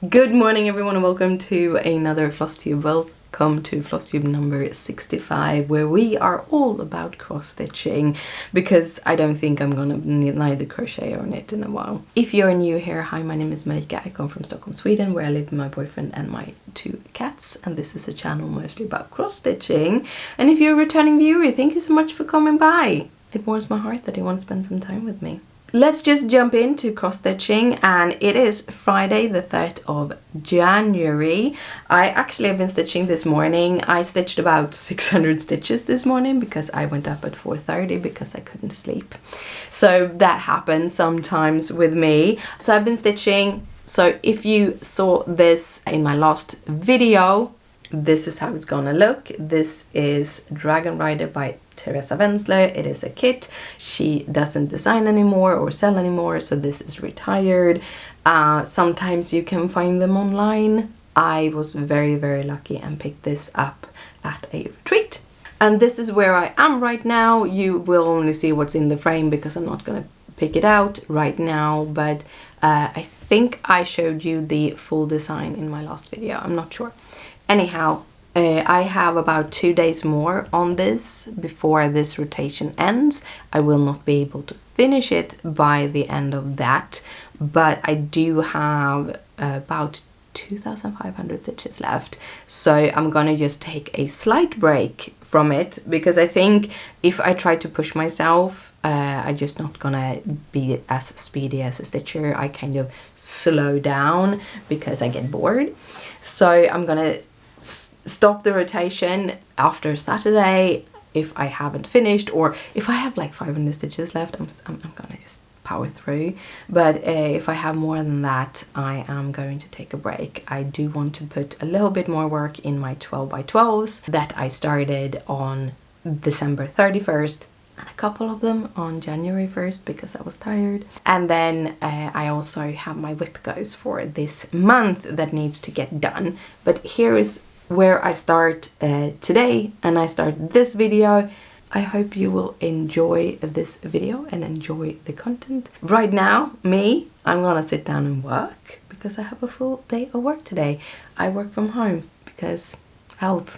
Good morning everyone and welcome to another Flosstube. Welcome to Flosstube number 65, where we are all about cross stitching because I don't think I'm gonna neither crochet or knit in a while. If you're new here, hi, my name is Mika. I come from Stockholm, Sweden, where I live with my boyfriend and my 2 cats, and this is a channel mostly about cross stitching. And if you're a returning viewer, thank you so much for coming by. It warms my heart that you want to spend some time with me. Let's just jump into cross stitching, and it is Friday the 3rd of January. I actually have been stitching this morning. I stitched about 600 stitches this morning because I went up at 4:30 because I couldn't sleep. So that happens sometimes with me. So I've been stitching. So if you saw this in my last video, this is how it's gonna look. This is Dragon Rider by Teresa Wentzler. It is a kit. She doesn't design anymore or sell anymore, so this is retired. Sometimes you can find them online. I was very lucky and picked this up at a retreat. And this is where I am right now. You will only see what's in the frame because I'm not gonna pick it out right now, but I think I showed you the full design in my last video. I'm not sure. Anyhow, I have about 2 days more on this before this rotation ends. I will not be able to finish it by the end of that, but I do have about 2,500 stitches left. So I'm gonna just take a slight break from it because I think if I try to push myself, I'm just not gonna be as speedy as a stitcher. I kind of slow down because I get bored. So I'm gonna stop the rotation after Saturday if I haven't finished, or if I have like 500 stitches left, I'm gonna just power through. But if I have more than that, I am going to take a break. I do want to put a little bit more work in my 12x12s that I started on December 31st and a couple of them on January 1st because I was tired. And then I also have my whip goes for this month that needs to get done. But here is where I start today, and I start this video. I hope you will enjoy this video and enjoy the content. Right now, I'm gonna sit down and work because I have a full day of work today. I work from home because health,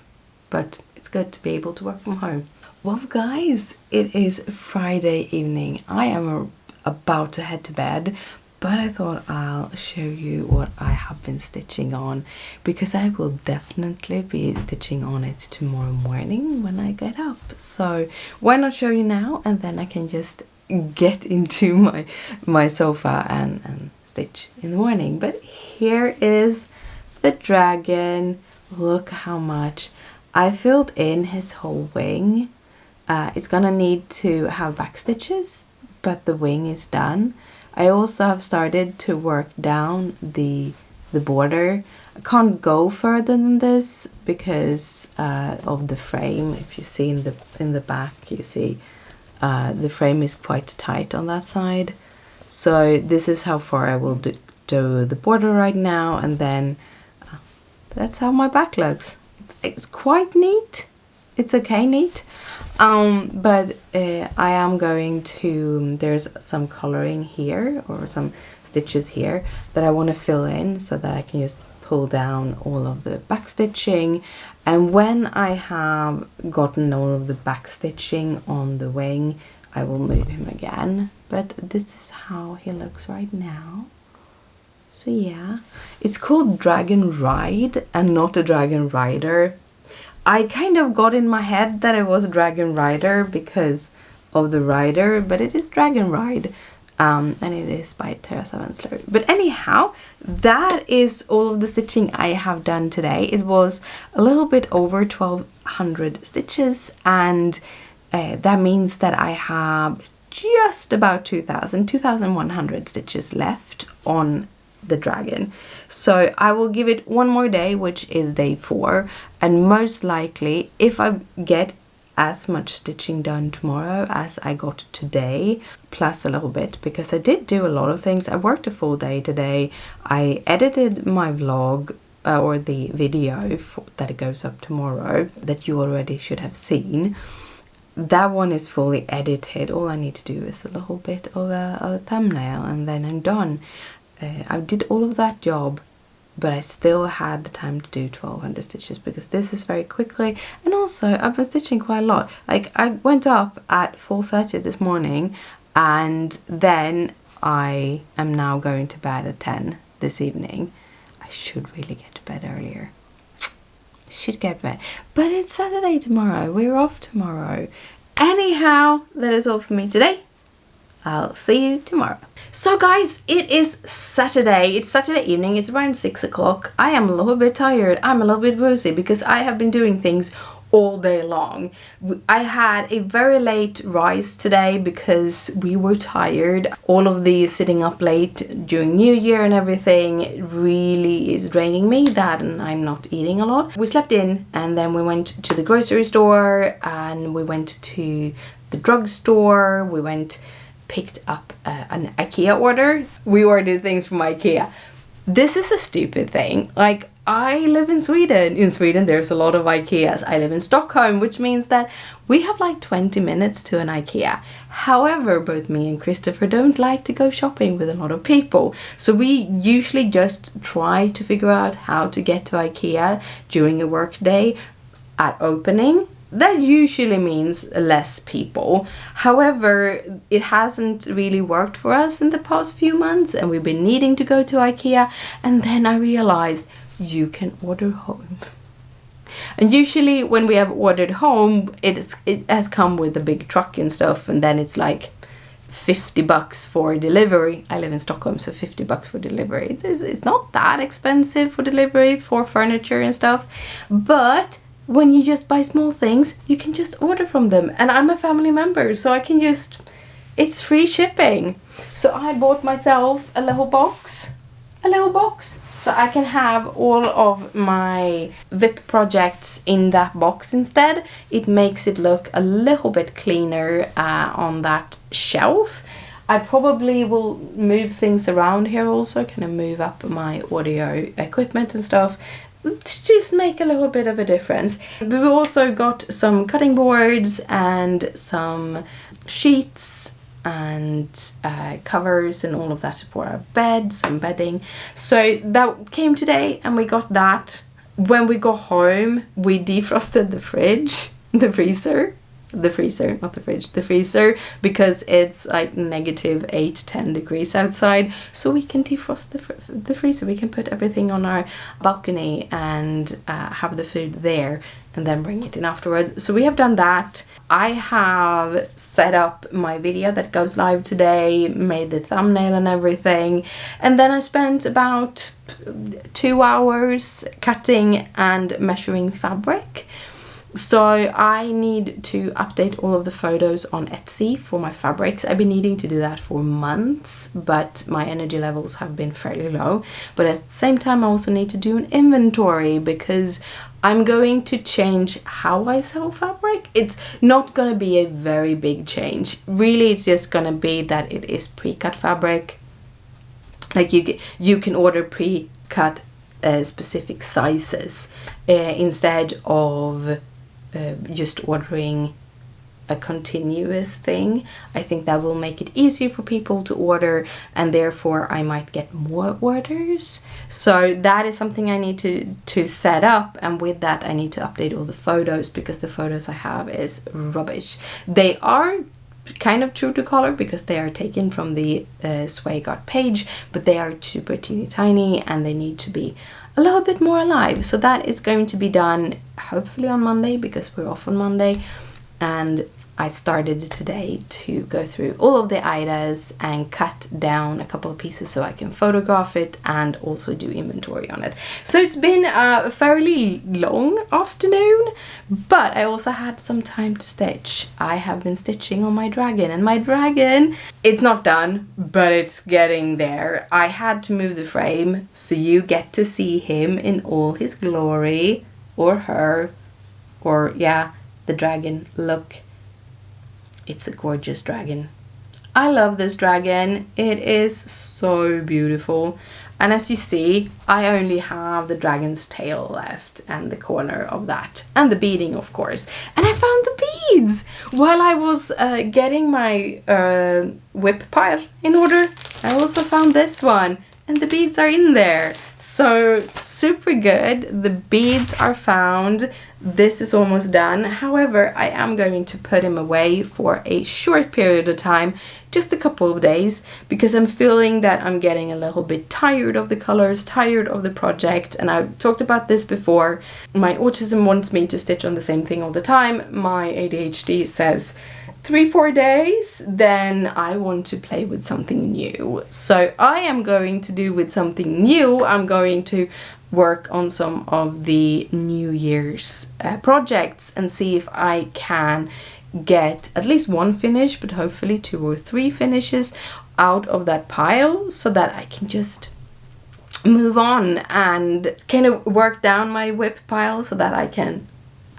but it's good to be able to work from home. Well guys, it is Friday evening. I am about to head to bed, but I thought I'll show you what I have been stitching on because I will definitely be stitching on it tomorrow morning when I get up. So why not show you now, and then I can just get into my sofa and stitch in the morning. But here is the dragon. Look how much I filled in his whole wing. It's gonna need to have back stitches, but the wing is done. I also have started to work down the border. I can't go further than this because of the frame. If you see in the back, you see the frame is quite tight on that side. So this is how far I will do the border right now, and then that's how my back looks. It's quite neat. It's okay neat. But I am going to, there's some coloring here or some stitches here that I want to fill in so that I can just pull down all of the back stitching. And when I have gotten all of the back stitching on the wing, I will move him again. But this is how he looks right now. So yeah, it's called Dragon Ride and not a Dragon Rider. I kind of got in my head that it was Dragon Rider because of the rider, but it is Dragon Ride, and it is by Teresa Wentzler. But anyhow, that is all of the stitching I have done today. It was a little bit over 1,200 stitches, and that means that I have just about 2,100 stitches left on the dragon. So I will give it one more day, which is day 4, and most likely if I get as much stitching done tomorrow as I got today, plus a little bit, because I did do a lot of things. I worked a full day today. I edited my vlog or the video that it goes up tomorrow that you already should have seen. That one is fully edited. All I need to do is a little bit of a thumbnail and then I'm done. I did all of that job but I still had the time to do 1200 stitches because this is very quickly. And also I've been stitching quite a lot. Like I went up at 4:30 this morning, and then I am now going to bed at 10 this evening. I should really get to bed earlier. Should get to bed. But it's Saturday tomorrow. We're off tomorrow. Anyhow, that is all for me today. I'll see you tomorrow. So guys, it is Saturday. It's Saturday evening. It's around 6 o'clock. I am a little bit tired. I'm a little bit woozy because I have been doing things all day long. I had a very late rise today because we were tired. All of the sitting up late during New Year and everything really is draining me, that and I'm not eating a lot. We slept in and then we went to the grocery store and we went to the drugstore. We picked up an IKEA order. We ordered things from IKEA. This is a stupid thing. Like, I live in Sweden. In Sweden there's a lot of IKEAs. I live in Stockholm, which means that we have like 20 minutes to an IKEA. However, both me and Christopher don't like to go shopping with a lot of people. So we usually just try to figure out how to get to IKEA during a work day at opening. That usually means less people. However, it hasn't really worked for us in the past few months and we've been needing to go to IKEA, and then I realized you can order home. And usually when we have ordered home, it has come with a big truck and stuff, and then it's like 50 bucks for delivery. I live in Stockholm, so 50 bucks for delivery. It's not that expensive for delivery for furniture and stuff, but when you just buy small things, you can just order from them. And I'm a family member, so I can just, it's free shipping. So I bought myself a little box, so I can have all of my VIP projects in that box instead. It makes it look a little bit cleaner on that shelf. I probably will move things around here also, kind of move up my audio equipment and stuff, to just make a little bit of a difference. We also got some cutting boards and some sheets and covers and all of that for our bed, some bedding. So that came today and we got that. When we got home, we defrosted the freezer, because it's like -8, 10 degrees outside. So we can defrost the freezer. We can put everything on our balcony and have the food there and then bring it in afterwards. So we have done that. I have set up my video that goes live today, made the thumbnail and everything. And then I spent about 2 hours cutting and measuring fabric. So I need to update all of the photos on Etsy for my fabrics. I've been needing to do that for months, but my energy levels have been fairly low. But at the same time, I also need to do an inventory because I'm going to change how I sell fabric. It's not going to be a very big change. Really, it's just going to be that it is pre-cut fabric. Like you can order pre-cut specific sizes instead of just ordering a continuous thing. I think that will make it easier for people to order, and therefore I might get more orders. So that is something I need to set up, and with that I need to update all the photos because the photos I have is rubbish. They are kind of true to color because they are taken from the Zweigart page, but they are super teeny tiny and they need to be a little bit more alive. So that is going to be done hopefully on Monday because we're off on Monday. And I started today to go through all of the items and cut down a couple of pieces so I can photograph it and also do inventory on it. So it's been a fairly long afternoon, but I also had some time to stitch. I have been stitching on my dragon, and my dragon, it's not done, but it's getting there. I had to move the frame so you get to see him in all his glory, or her, or yeah, the dragon. Look. It's a gorgeous dragon. I love this dragon. It is so beautiful. And as you see, I only have the dragon's tail left and the corner of that. And the beading, of course. And I found the beads while I was getting my whip pile in order. I also found this one. and the beads are in there. So super good. The beads are found. This is almost done. However, I am going to put him away for a short period of time, just a couple of days, because I'm feeling that I'm getting a little bit tired of the colors, tired of the project. And I've talked about this before. My autism wants me to stitch on the same thing all the time. My ADHD says 3-4 days, then I want to play with something new. So I am going to do with something new. I'm going to work on some of the New Year's projects and see if I can get at least one finish, but hopefully 2 or 3 finishes out of that pile, so that I can just move on and kind of work down my whip pile so that I can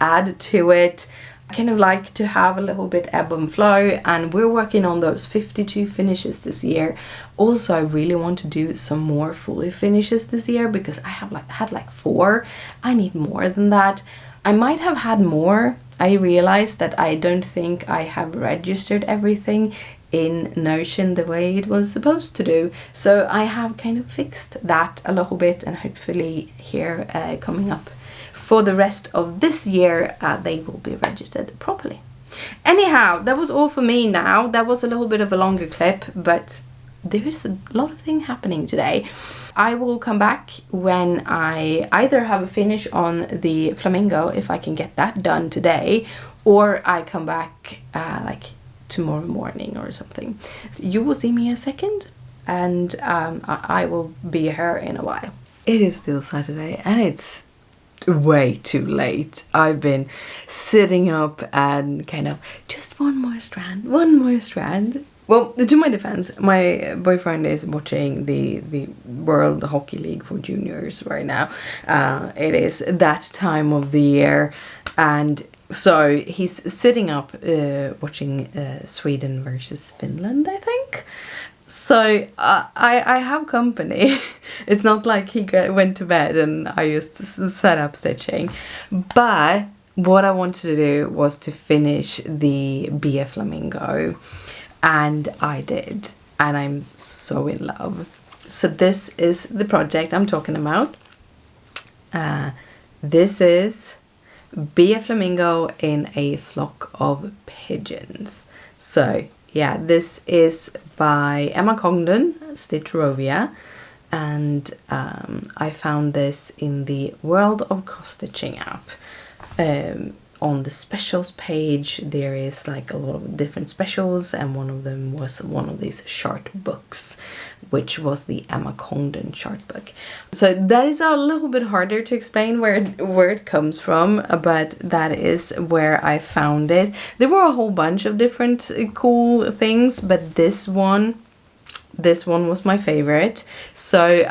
add to it. I kind of like to have a little bit ebb and flow, and we're working on those 52 finishes this year. Also, I really want to do some more fully finishes this year, because I have had like 4. I need more than that. I might have had more. I realized that I don't think I have registered everything in Notion the way it was supposed to do. So I have kind of fixed that a little bit, and hopefully here coming up for the rest of this year, they will be registered properly. Anyhow, that was all for me now. That was a little bit of a longer clip, but there's a lot of things happening today. I will come back when I either have a finish on the Flamingo, if I can get that done today, or I come back like tomorrow morning or something. You will see me in a second, and I will be here in a while. It is still Saturday, and it's way too late. I've been sitting up and kind of just one more strand. Well, to my defense, my boyfriend is watching the World Hockey League for juniors right now. It is that time of the year, and so he's sitting up watching Sweden versus Finland, I think. So I have company. It's not like he went to bed and I just set up stitching. But what I wanted to do was to finish the BF Flamingo. And I did. And I'm so in love. So this is the project I'm talking about. This is BF Flamingo in a flock of pigeons. So yeah, this is by Emma Congdon, Stitcherovia, and I found this in the World of Cross Stitching app. On the specials page, there is like a lot of different specials, and one of them was one of these chart books, which was the Emma Congdon chart book. So that is a little bit harder to explain where it comes from, but that is where I found it. There were a whole bunch of different cool things, but this one was my favorite. So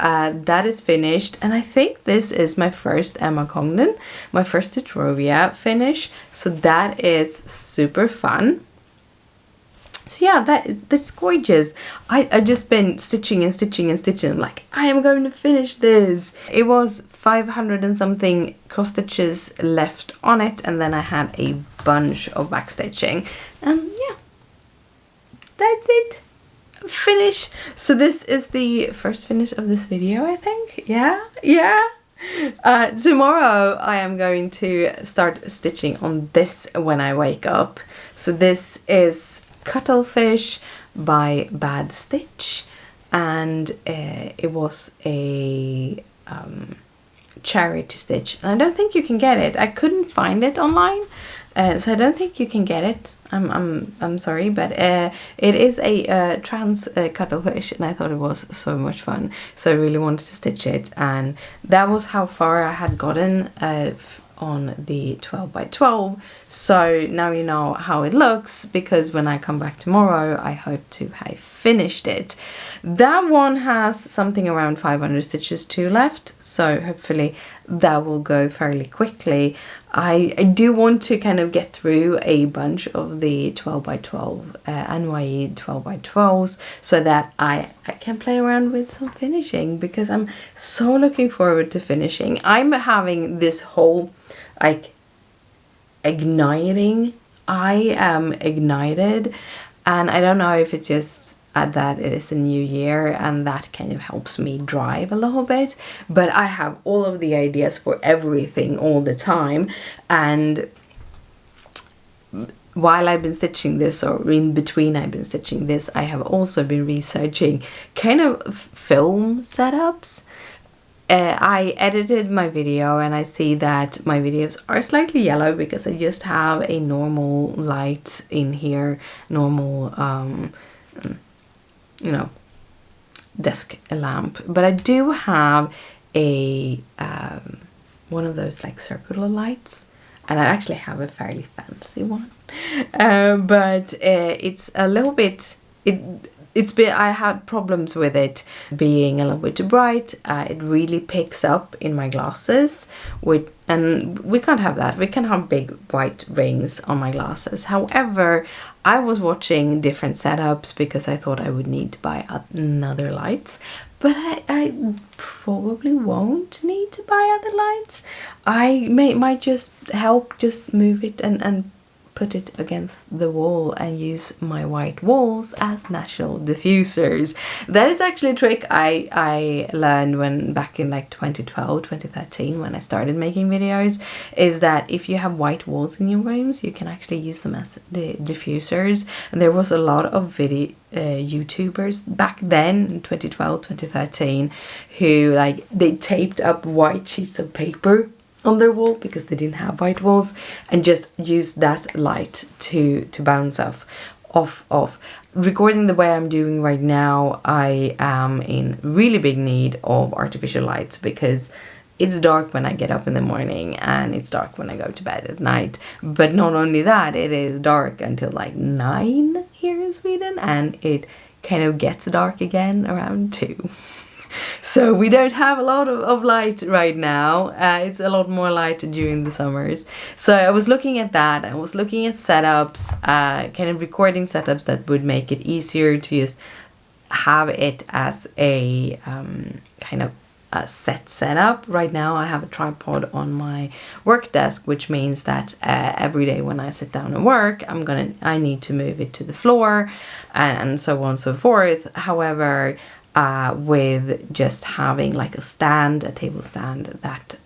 that is finished, and I think this is my first Emma Congdon, my first Stitcherovia finish. So that is super fun. So yeah, that's gorgeous. I just been stitching and stitching and stitching. I'm like, I am going to finish this. It was 500 and something cross stitches left on it, and then I had a bunch of back stitching, and yeah, that's it. Finish. So this is the first finish of this video, I think. Yeah. Tomorrow I am going to start stitching on this when I wake up. So this is Cuttlefish by Bad Stitch, and it was a charity stitch, and I don't think you can get it. I couldn't find it online, so I don't think you can get it. I'm sorry, but it is a trans cuttlefish, and I thought it was so much fun, so I really wanted to stitch it, and that was how far I had gotten on the 12 by 12. So now you know how it looks, because when I come back tomorrow I hope to have finished it. That one has something around 500 stitches too left, so hopefully that will go fairly quickly. I do want to kind of get through a bunch of the 12 by 12 NYE 12 by 12s, so that I can play around with some finishing, because I'm so looking forward to finishing. I'm having this whole like igniting. I am ignited, and I don't know if it's just that it is a new year, and that kind of helps me drive a little bit. But I have all of the ideas for everything all the time, and while I've been stitching this, or in between I've been stitching this, I have also been researching kind of film setups. I edited my video and I see that my videos are slightly yellow because I just have a normal light in here, normal, you know, desk lamp. But I do have a one of those like circular lights, and I actually have a fairly fancy one. But it's a little bit, I had problems with it being a little bit too bright. It really picks up in my glasses, and we can't have that. We can have big white rings on my glasses. However, I was watching different setups because I thought I would need to buy another lights, but I probably won't need to buy other lights. I might just move it and put it against the wall and use my white walls as natural diffusers. That is actually a trick I learned when back in like 2012, 2013 when I started making videos, is that if you have white walls in your rooms, you can actually use them as the diffusers. And there was a lot of YouTubers back then in 2012, 2013 who like they taped up white sheets of paper on their wall because they didn't have white walls, and just use that light to bounce off. Recording the way I'm doing right now, I am in really big need of artificial lights because it's dark when I get up in the morning and it's dark when I go to bed at night. But not only that, it is dark until like 9 here in Sweden, and it kind of gets dark again around 2. So we don't have a lot of light right now. It's a lot more light during the summers. So I was looking at that. I was looking at setups, kind of recording setups that would make it easier to just have it as a kind of a set setup. Right now I have a tripod on my work desk, which means that every day when I sit down and work, I need to move it to the floor and so on and so forth. However, with just having like a table stand that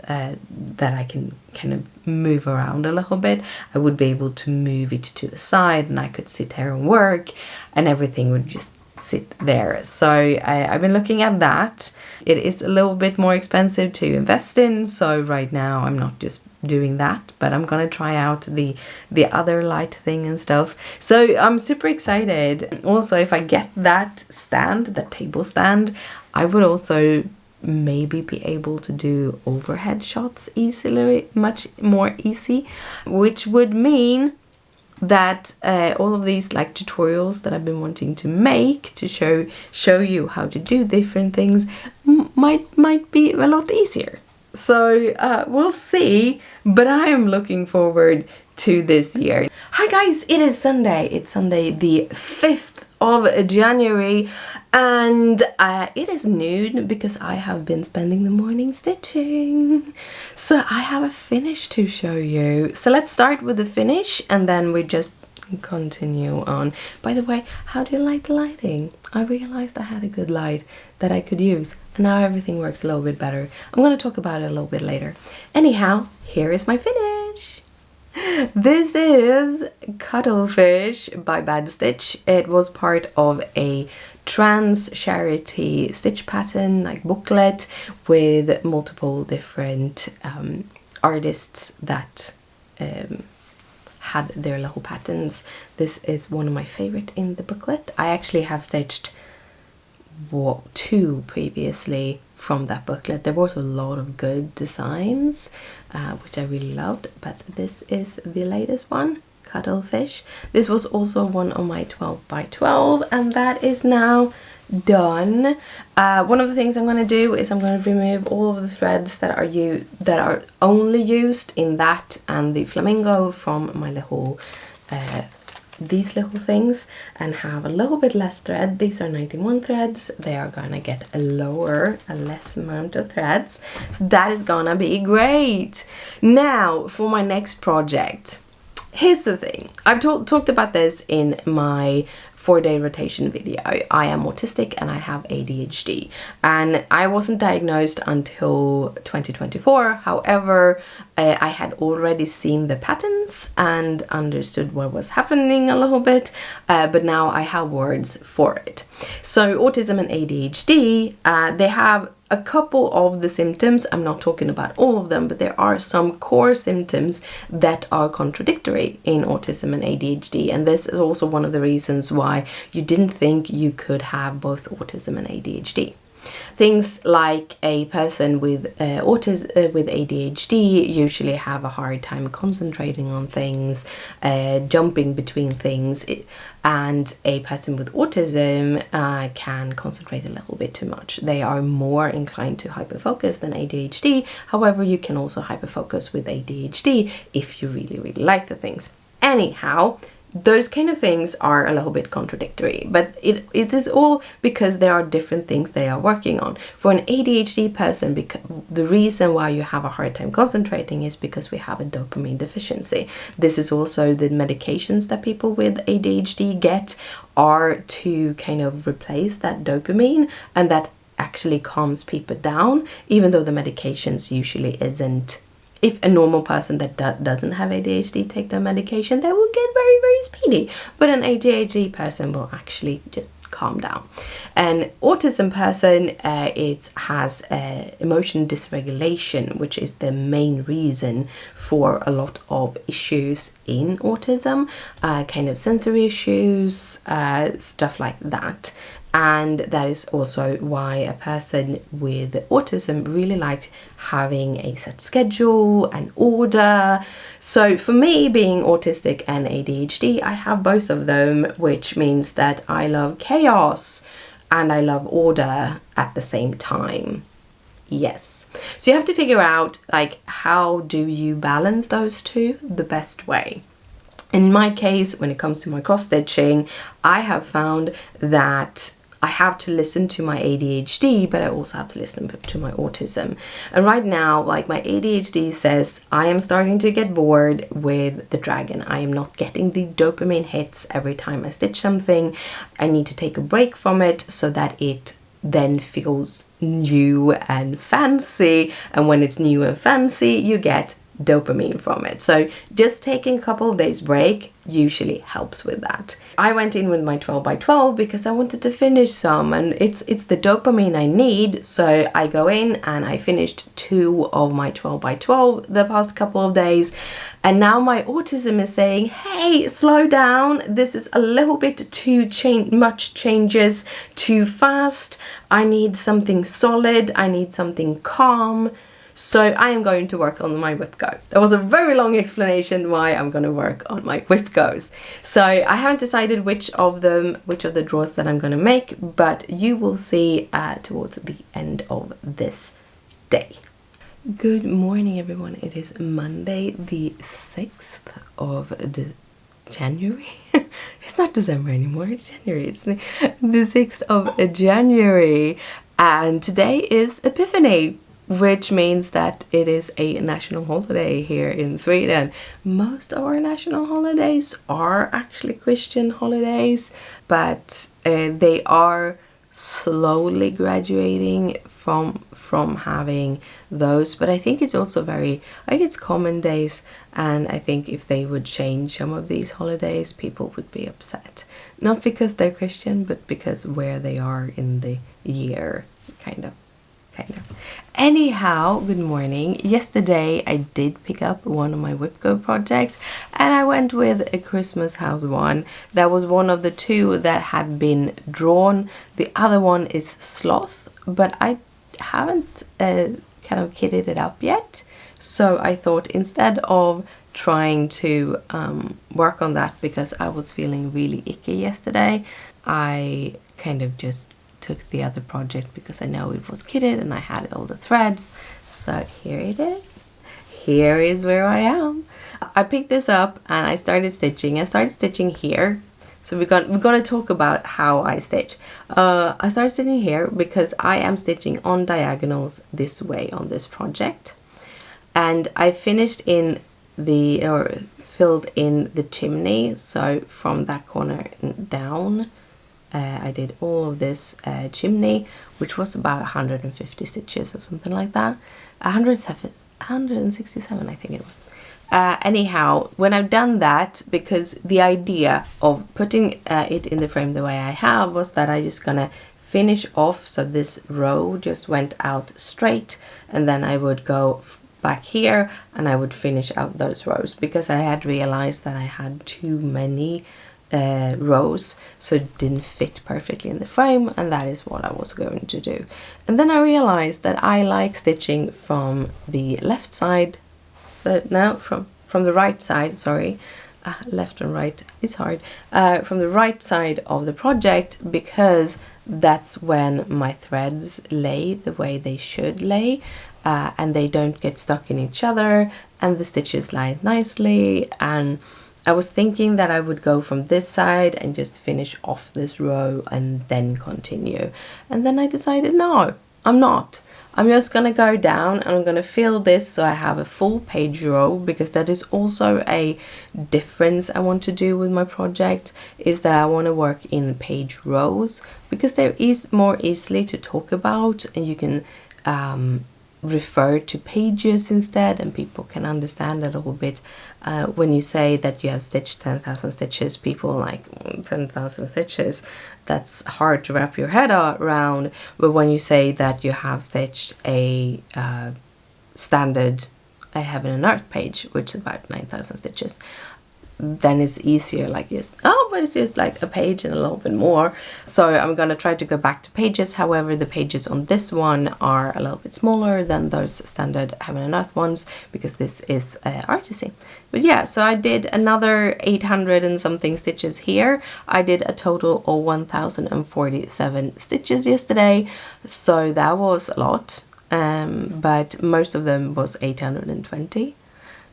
I can kind of move around a little bit, I would be able to move it to the side and I could sit here and work and everything would just sit there. So I've been looking at that. It is a little bit more expensive to invest in, so right now I'm not just doing that, but I'm gonna try out the other light thing and stuff. So I'm super excited. Also, if I get that table stand, I would also maybe be able to do overhead shots easily, much more easy, which would mean that all of these like tutorials that I've been wanting to make to show you how to do different things might be a lot easier. So we'll see, but I am looking forward to this year. Hi guys, it is Sunday. It's Sunday the 5th of January, and it is noon because I have been spending the morning stitching. So I have a finish to show you. So let's start with the finish and then we just continue on. By the way, how do you like the lighting? I realized I had a good light that I could use, and now everything works a little bit better. I'm going to talk about it a little bit later. Anyhow, here is my finish. This is Cuttlefish by Bad Stitch. It was part of a trans charity stitch pattern, like booklet, with multiple different artists that had their little patterns. This is one of my favorite in the booklet. I actually have stitched 2 previously from that booklet. There was a lot of good designs which I really loved, but this is the latest one, Cuttlefish. This was also one of my 12 by 12, and that is now done. One of the things I'm going to do is I'm going to remove all of the threads that are only used in that and the Flamingo from my little these little things, and have a little bit less thread. These are 91 threads. They are gonna get a less amount of threads, so that is gonna be great. Now for my next project, here's the thing. I've talked about this in my 4-day rotation video. I am autistic and I have ADHD, and I wasn't diagnosed until 2024. However, I had already seen the patterns and understood what was happening a little bit, but now I have words for it. So autism and ADHD, they have a couple of the symptoms. I'm not talking about all of them, but there are some core symptoms that are contradictory in autism and ADHD, and this is also one of the reasons why you didn't think you could have both autism and ADHD. Things like a person with with ADHD usually have a hard time concentrating on things, jumping between things, and a person with autism can concentrate a little bit too much. They are more inclined to hyperfocus than ADHD. However, you can also hyperfocus with ADHD if you really, really like the things. Anyhow, those kind of things are a little bit contradictory, but it is all because there are different things they are working on. For an ADHD person, the reason why you have a hard time concentrating is because we have a dopamine deficiency. This is also the medications that people with ADHD get are to kind of replace that dopamine, and that actually calms people down, even though the medications usually isn't. If a normal person that doesn't have ADHD take their medication, they will get very, very speedy. But an ADHD person will actually just calm down. An autism person, it has emotion dysregulation, which is the main reason for a lot of issues in autism, kind of sensory issues, stuff like that. And that is also why a person with autism really likes having a set schedule and order. So for me, being autistic and ADHD, I have both of them, which means that I love chaos and I love order at the same time. Yes. So you have to figure out, like, how do you balance those two the best way? In my case, when it comes to my cross stitching, I have found that I have to listen to my ADHD, but I also have to listen to my autism. And right now, like, my ADHD says, I am starting to get bored with the dragon. I am not getting the dopamine hits every time I stitch something. I need to take a break from it so that it then feels new and fancy. And when it's new and fancy, you get dopamine from it. So just taking a couple of days break usually helps with that. I went in with my 12 by 12 because I wanted to finish some, and it's the dopamine I need. So I go in and I finished 2 of my 12 by 12 the past couple of days, and now my autism is saying, hey, slow down, this is a little bit too much changes too fast. I need something solid, I need something calm. So I am going to work on my whip go. That was a very long explanation why I'm going to work on my whip goes. So I haven't decided which of the drawers that I'm going to make, but you will see towards the end of this day. Good morning, everyone. It is Monday, the 6th of January. It's not December anymore, it's January. It's the 6th of January, and today is Epiphany, which means that it is a national holiday here in Sweden. Most of our national holidays are actually Christian holidays, but they are slowly graduating from having those. But I think it's also it's common days, and I think if they would change some of these holidays, people would be upset. Not because they're Christian, but because where they are in the year, kind of. Anyhow, good morning. Yesterday I did pick up one of my WhipGo projects, and I went with a Christmas house one. That was one of the 2 that had been drawn. The other one is sloth, but I haven't kind of kitted it up yet. So I thought, instead of trying to work on that because I was feeling really icky yesterday, I kind of just took the other project because I know it was kitted and I had all the threads. So here it is. Here is where I am. I picked this up and I started stitching. I started stitching here. So we're gonna talk about how I stitch. I started stitching here because I am stitching on diagonals this way on this project. And I finished in filled in the chimney, so from that corner down I did all of this chimney, which was about 150 stitches or something like that. 167 I think it was. Anyhow, when I've done that, because the idea of putting it in the frame the way I have was that I just gonna finish off, so this row just went out straight, and then I would go back here and I would finish out those rows, because I had realized that I had too many rows, so it didn't fit perfectly in the frame, and that is what I was going to do. And then I realized that I like stitching from the left side, so now from the right side, sorry, left and right, it's hard, from the right side of the project, because that's when my threads lay the way they should lay, and they don't get stuck in each other, and the stitches lie nicely. And I was thinking that I would go from this side and just finish off this row and then continue. And then I decided, no, I'm not. I'm just gonna go down and I'm gonna fill this so I have a full page row, because that is also a difference I want to do with my project, is that I want to work in page rows, because there is more easily to talk about, and you can refer to pages instead, and people can understand a little bit. When you say that you have stitched 10,000 stitches, people are like, 10,000 stitches, that's hard to wrap your head around. But when you say that you have stitched a standard a heaven and earth page, which is about 9,000 stitches, then it's easier, like just, oh, but it's just like a page and a little bit more. So I'm gonna try to go back to pages. However, the pages on this one are a little bit smaller than those standard heaven and earth ones, because this is artsy. But yeah, so I did another 800 and something stitches here. I did a total of 1047 stitches yesterday, so that was a lot, but most of them was 820,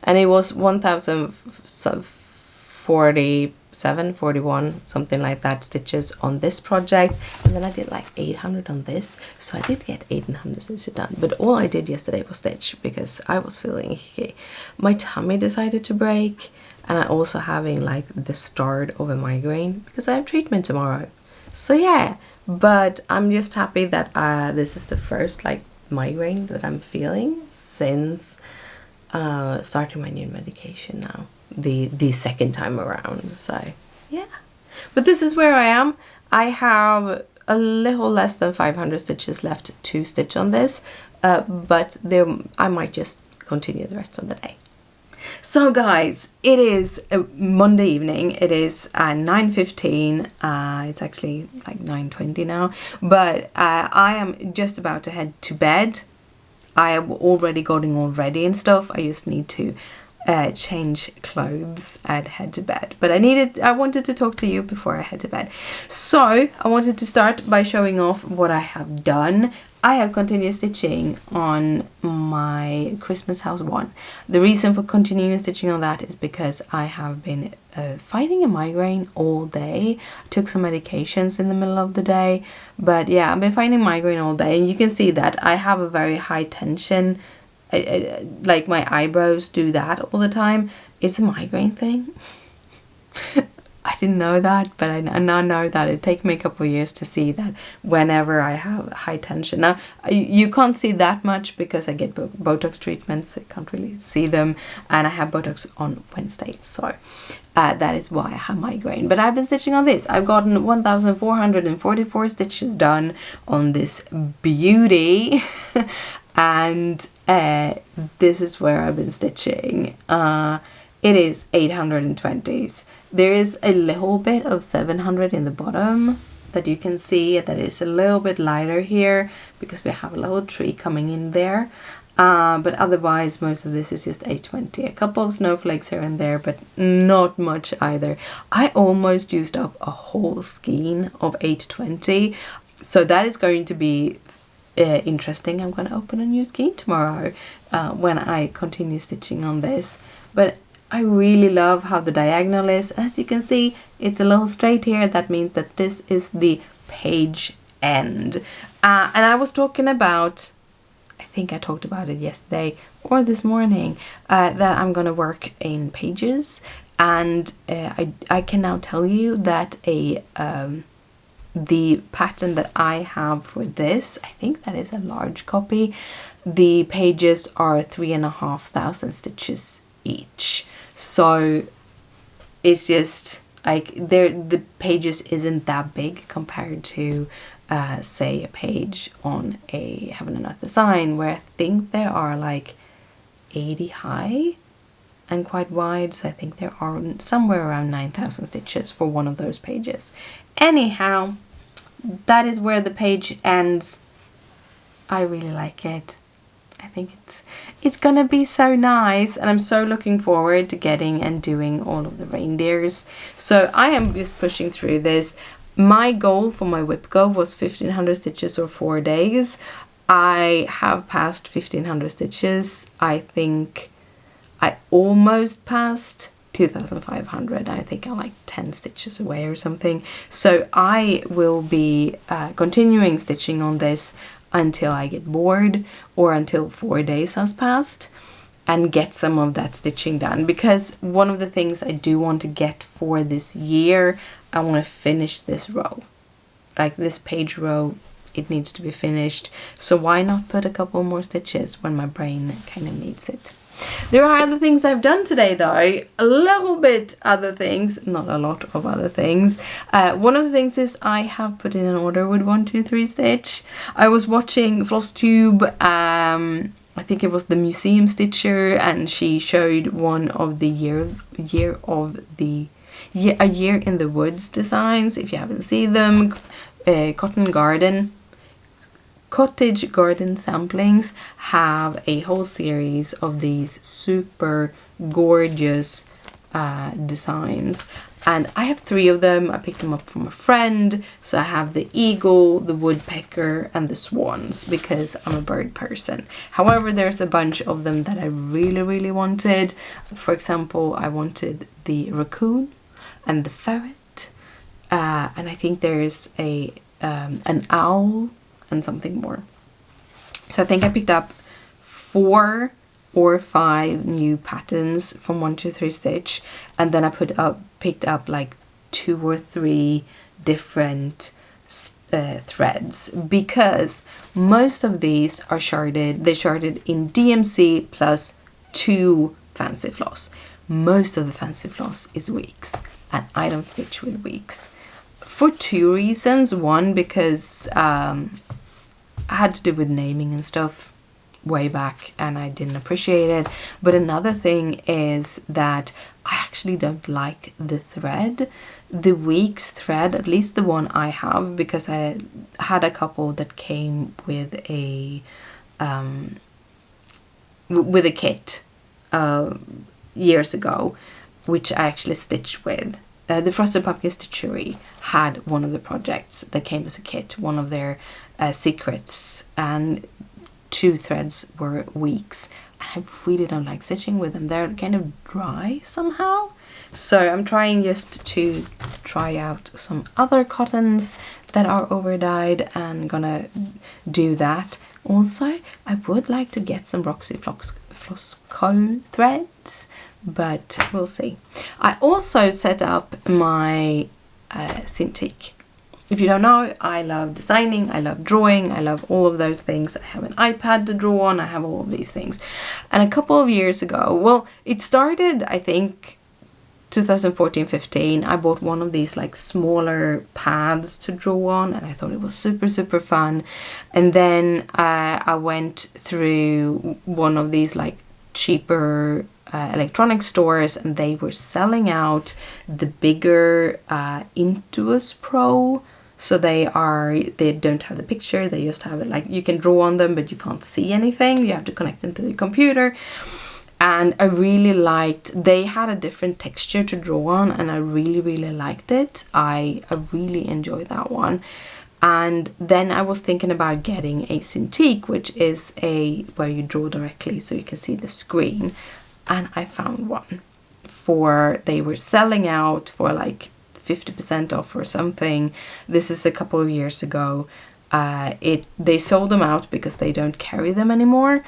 and it was 41, something like that, stitches on this project, and then I did like 800 on this, so I did get 800 stitches done. But all I did yesterday was stitch, because I was feeling icky. My tummy decided to break, and I also having like the start of a migraine, because I have treatment tomorrow. So yeah, but I'm just happy that this is the first like migraine that I'm feeling since starting my new medication now, the second time around. So yeah, but this is where I am. I have a little less than 500 stitches left to stitch on this, but I might just continue the rest of the day. So guys, it is a Monday evening. It is 9:15. It's actually like 9:20 now, but I am just about to head to bed. I have already gotten all ready and stuff. I just need to change clothes and head to bed. But I wanted to talk to you before I head to bed. So I wanted to start by showing off what I have done. I have continued stitching on my Christmas house one. The reason for continuing stitching on that is because I have been fighting a migraine all day. I took some medications in the middle of the day, but yeah, I've been fighting migraine all day, and you can see that I have a very high tension. Like my eyebrows do that all the time. It's a migraine thing. I didn't know that, but I now know that. It takes me a couple of years to see that whenever I have high tension. Now, you can't see that much because I get Botox treatments, so you can't really see them. And I have Botox on Wednesday, so that is why I have migraine. But I've been stitching on this. I've gotten 1,444 stitches done on this beauty. And this is where I've been stitching. It is 820s. There is a little bit of 700 in the bottom that you can see that is a little bit lighter here because we have a little tree coming in there. But otherwise most of this is just 820. A couple of snowflakes here and there, but not much either. I almost used up a whole skein of 820. So that is going to be interesting. I'm going to open a new skein tomorrow when I continue stitching on this. But I really love how the diagonal is. As you can see, it's a little straight here. That means that this is the page end. And I was talking about, I think I talked about it yesterday or this morning, that I'm gonna work in pages. And I can now tell you that a the pattern that I have for this, I think that is a large copy, the pages are 3,500 stitches each. So it's just like the pages isn't that big compared to say a page on a Heaven and Earth design, where I think there are like 80 high and quite wide, so I think there are somewhere around 9,000 stitches for one of those pages. Anyhow, that is where the page ends. I really like it. I think it's gonna be so nice, and I'm so looking forward to getting and doing all of the reindeers. So I am just pushing through this. My goal for my whip go was 1,500 stitches or 4 days. I have passed 1,500 stitches. I think I almost passed 2,500. I think I'm like 10 stitches away or something. So I will be continuing stitching on this until I get bored, or until 4 days has passed, and get some of that stitching done. Because one of the things I do want to get for this year, I want to finish this row. Like this page row, it needs to be finished. So why not put a couple more stitches when my brain kind of needs it. There are other things I've done today though, a little bit other things, not a lot of other things. One of the things is I have put in an order with 123 Stitch. I was watching Flosstube, I think it was the Museum Stitcher, and she showed one of the A Year in the Woods designs. If you haven't seen them, Cottage Garden Samplings have a whole series of these super gorgeous designs, and I have 3 of them. I picked them up from a friend. So I have the eagle, the woodpecker, and the swans, because I'm a bird person. However, there's a bunch of them that I really wanted. For example, I wanted the raccoon and the ferret, and I think there's an owl and something more. So I think I picked up 4 or 5 new patterns from 123 Stitch, and then I picked up like 2 or 3 different threads, because most of these are sharded. They're sharded in DMC plus 2 fancy floss. Most of the fancy floss is weeks, and I don't stitch with weeks for 2 reasons. One, because I had to do with naming and stuff way back and I didn't appreciate it. But another thing is that I actually don't like the thread. The weeks thread, at least the one I have, because I had a couple that came with a kit years ago, which I actually stitched with. The Frosted Pumpkin Stitchery had one of the projects that came as a kit, one of their secrets, and 2 threads were weeks. And I really don't like stitching with them. They're kind of dry somehow. So I'm trying just to try out some other cottons that are over-dyed, and gonna do that. Also, I would like to get some Roxy Flossco threads, but we'll see. I also set up my Cintiq. If you don't know, I love designing, I love drawing, I love all of those things. I have an iPad to draw on, I have all of these things. And a couple of years ago, well, it started, I think, 2014-15, I bought one of these like smaller pads to draw on, and I thought it was super fun. And then I went through one of these like cheaper electronic stores, and they were selling out the bigger Intuos Pro. So they don't have the picture, they just have it like you can draw on them, but you can't see anything. You have to connect them to the computer. And I really liked, they had a different texture to draw on, and I really liked it. I really enjoyed that one. And then I was thinking about getting a Cintiq, which is where you draw directly so you can see the screen. And I found one they were selling out for like 50% off or something. This is a couple of years ago. They sold them out because they don't carry them anymore.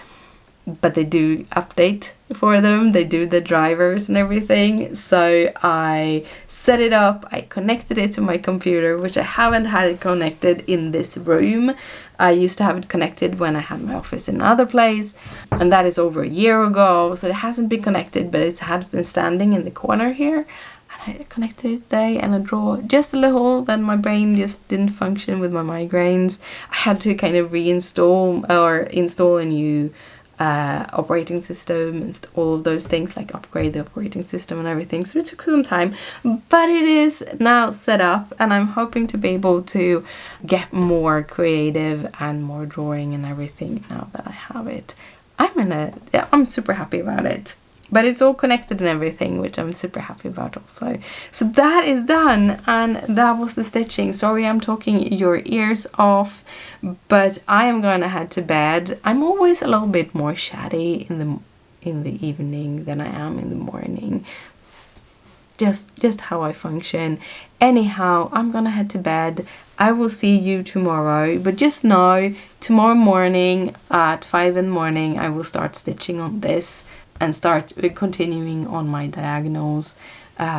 but they do update for them. They do the drivers and everything. So I set it up, I connected it to my computer, which I haven't had it connected in this room. I used to have it connected when I had my office in another place, and that is over a year ago, so it hasn't been connected, but it had been standing in the corner here. And I connected it today, and I draw just a little, then my brain just didn't function with my migraines. I had to kind of reinstall or install a new operating system and all of those things, like upgrade the operating system and everything, so it took some time, but it is now set up, and I'm hoping to be able to get more creative and more drawing and everything now that I have it. I'm super happy about it. But it's all connected and everything, which I'm super happy about also. So that is done, and that was the stitching. Sorry I'm talking your ears off, but I am going to head to bed. I'm always a little bit more chatty in the evening than I am in the morning. Just how I function. Anyhow, I'm gonna head to bed. I will see you tomorrow, but just know tomorrow morning at 5 in the morning I will start stitching on this and start continuing on my diagonals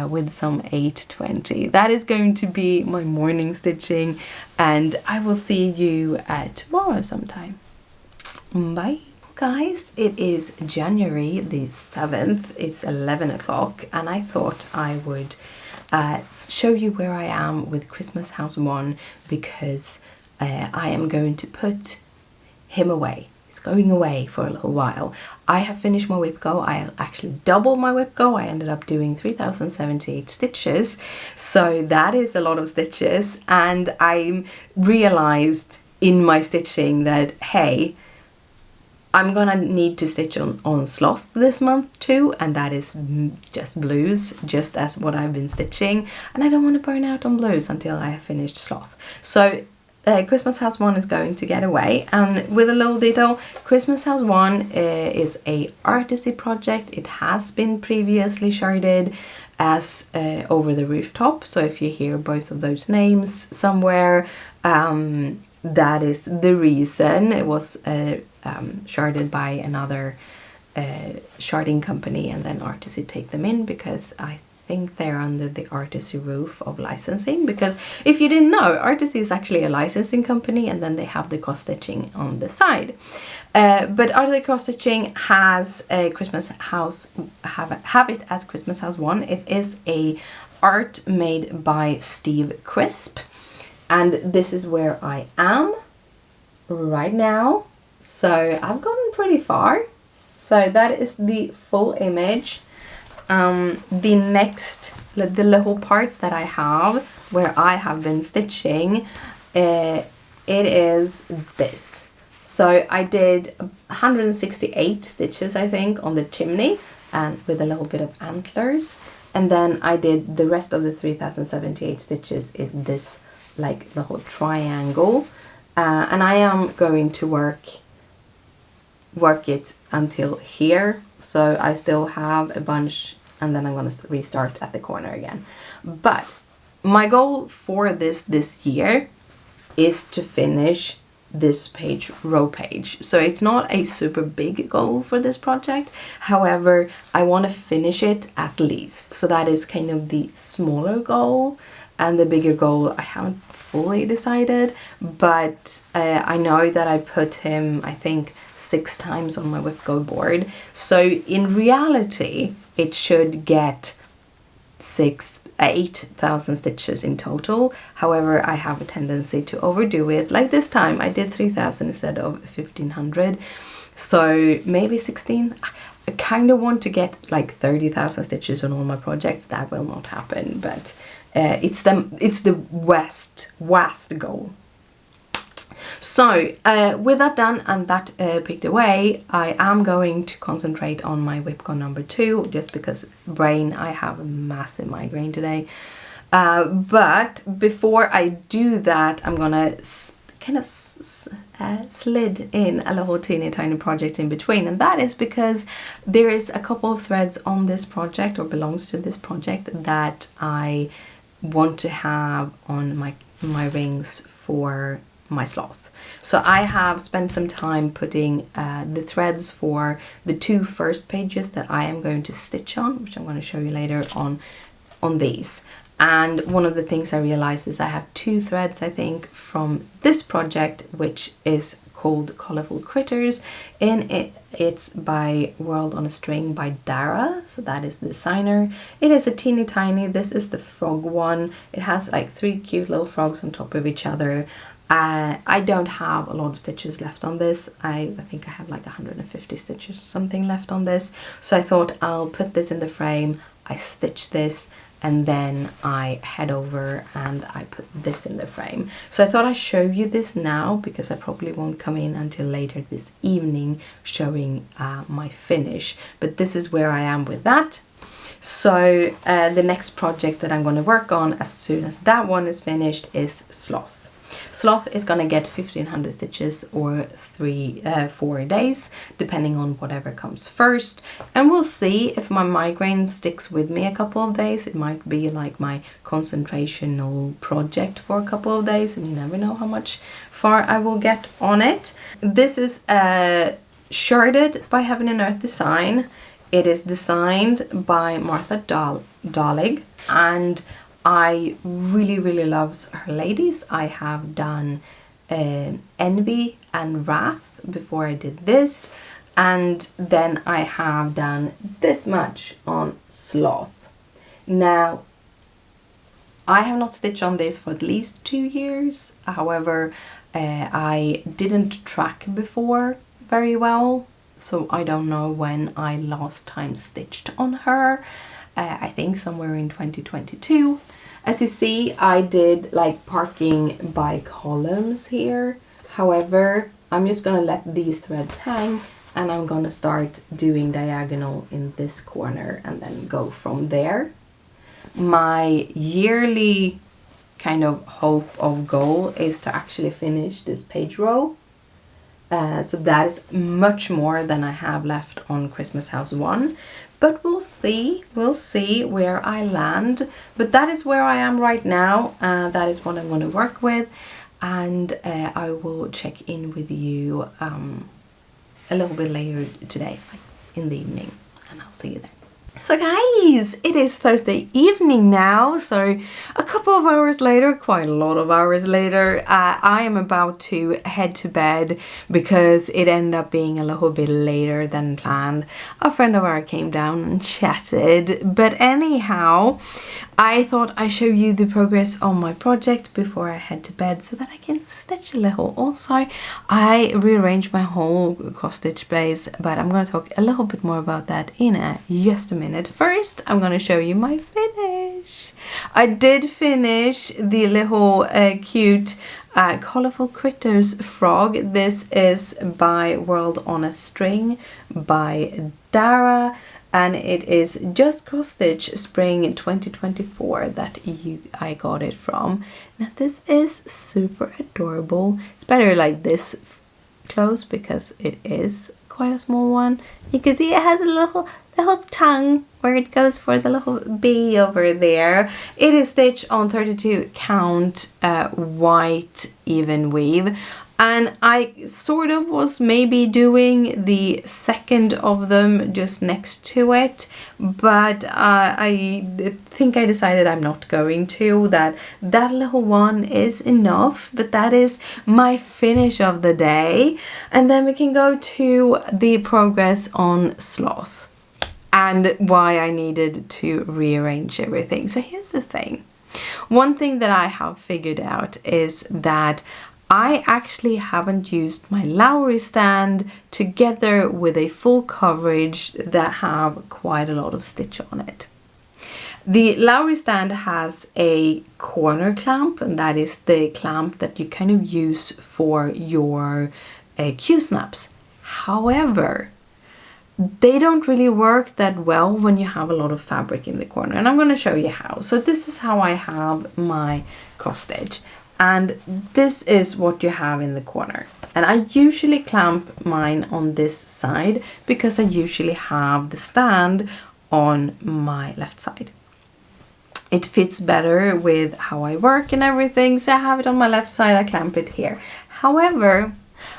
with some 820. That is going to be my morning stitching, and I will see you tomorrow sometime. Bye. Guys, it is January the 7th, it's 11 o'clock, and I thought I would show you where I am with Christmas House 1, because I am going to put him away. He's going away for a little while. I have finished my whip go. I actually doubled my whip go. I ended up doing 3078 stitches, so that is a lot of stitches, and I realized in my stitching that, hey, I'm gonna need to stitch on sloth this month too, and that is just blues, just as what I've been stitching, and I don't want to burn out on blues until I have finished sloth. So Christmas House 1 is going to get away, and with a little detail, Christmas House 1 is a artisy project. It has been previously sharded as Over the Rooftop, so if you hear both of those names somewhere, that is the reason. It was sharded by another sharding company, and then Artisy take them in because I think they're under the Artisy roof of licensing. Because if you didn't know, Artisy is actually a licensing company, and then they have the cross stitching on the side. But Artisy cross stitching has a Christmas House, have it as Christmas House 1. It is a art made by Steve Crisp, and this is where I am right now. So I've gotten pretty far. So that is the full image. The next, the little part that I have where I have been stitching, it is this. So I did 168 stitches, I think, on the chimney, and with a little bit of antlers. And then I did the rest of the 3078 stitches is this like the whole triangle. And I am going to work it until here, so I still have a bunch, and then I'm going to restart at the corner again. But my goal for this year is to finish this page, row page. So it's not a super big goal for this project, however I want to finish it at least. So that is kind of the smaller goal, and the bigger goal I haven't fully decided, but I know that I put him, I think, 6 times on my whip go board, so in reality it should get 8,000 stitches in total. However, I have a tendency to overdo it. Like this time I did 3,000 instead of 1,500, so maybe 16. I kind of want to get like 30,000 stitches on all my projects. That will not happen, but it's the vast goal. So with that done and that picked away, I am going to concentrate on my whip go number 2, just because brain, I have a massive migraine today. But before I do that, I'm gonna kind of slid in a little teeny tiny project in between, and that is because there is a couple of threads on this project, or belongs to this project, that I want to have on my rings for my sloth. So I have spent some time putting the threads for the 2 first pages that I am going to stitch on, which I'm going to show you later on these. And one of the things I realized is I have 2 threads, I think, from this project, which is called Colorful Critters, and it's by World on a String by Dara, so that is the designer. It is a teeny tiny, this is the frog one. It has like 3 cute little frogs on top of each other. I don't have a lot of stitches left on this. I think I have like 150 stitches or something left on this. So I thought I'll put this in the frame, I stitch this, and then I head over and I put this in the frame. So I thought I'd show you this now, because I probably won't come in until later this evening showing my finish. But this is where I am with that. So the next project that I'm going to work on as soon as that one is finished is Sloth. Sloth is gonna get 1500 stitches or 4 days, depending on whatever comes first. And we'll see if my migraine sticks with me a couple of days. It might be like my concentrational project for a couple of days, and you never know how much far I will get on it. This is shirted by Heaven and Earth Design. It is designed by Martha Dalig, and I really loves her ladies. I have done Envy and Wrath before I did this, and then I have done this much on Sloth. Now, I have not stitched on this for at least 2 years. However, I didn't track before very well, so I don't know when I last time stitched on her. I think somewhere in 2022. As you see, I did like parking by columns here. However, I'm just gonna let these threads hang, and I'm gonna start doing diagonal in this corner and then go from there. My yearly kind of hope of goal is to actually finish this page row. So that is much more than I have left on Christmas House 1. But we'll see where I land. But that is where I am right now. That is what I'm going to work with. And I will check in with you a little bit later today, like in the evening. And I'll see you then. So guys, it is Thursday evening now, so a couple of hours later, quite a lot of hours later, I am about to head to bed because it ended up being a little bit later than planned. A friend of ours came down and chatted, but anyhow, I thought I'd show you the progress on my project before I head to bed so that I can stitch a little. Also, I rearranged my whole cross stitch base, but I'm going to talk a little bit more about that in just a minute. First, I'm going to show you my finish. I did finish the little cute Colorful Critters frog. This is by World on a String by Dara, and it is just cross stitch spring 2024 that I got it from. Now this is super adorable. It's better like this close because it is quite a small one. You can see it has a little tongue where it goes for the little bee over there. It is stitched on 32 count white Evenweave, and I sort of was maybe doing the second of them just next to it, but I think I decided I'm not going to. That little one is enough, but that is my finish of the day. And then we can go to the progress on Sloth and why I needed to rearrange everything. So here's the thing. One thing that I have figured out is that I actually haven't used my Lowry stand together with a full coverage that have quite a lot of stitch on it. The Lowry stand has a corner clamp, and that is the clamp that you kind of use for your Q-snaps. However, they don't really work that well when you have a lot of fabric in the corner, and I'm going to show you how. So this is how I have my cross stitch, and this is what you have in the corner. And I usually clamp mine on this side because I usually have the stand on my left side. It fits better with how I work and everything, so I have it on my left side, I clamp it here. However,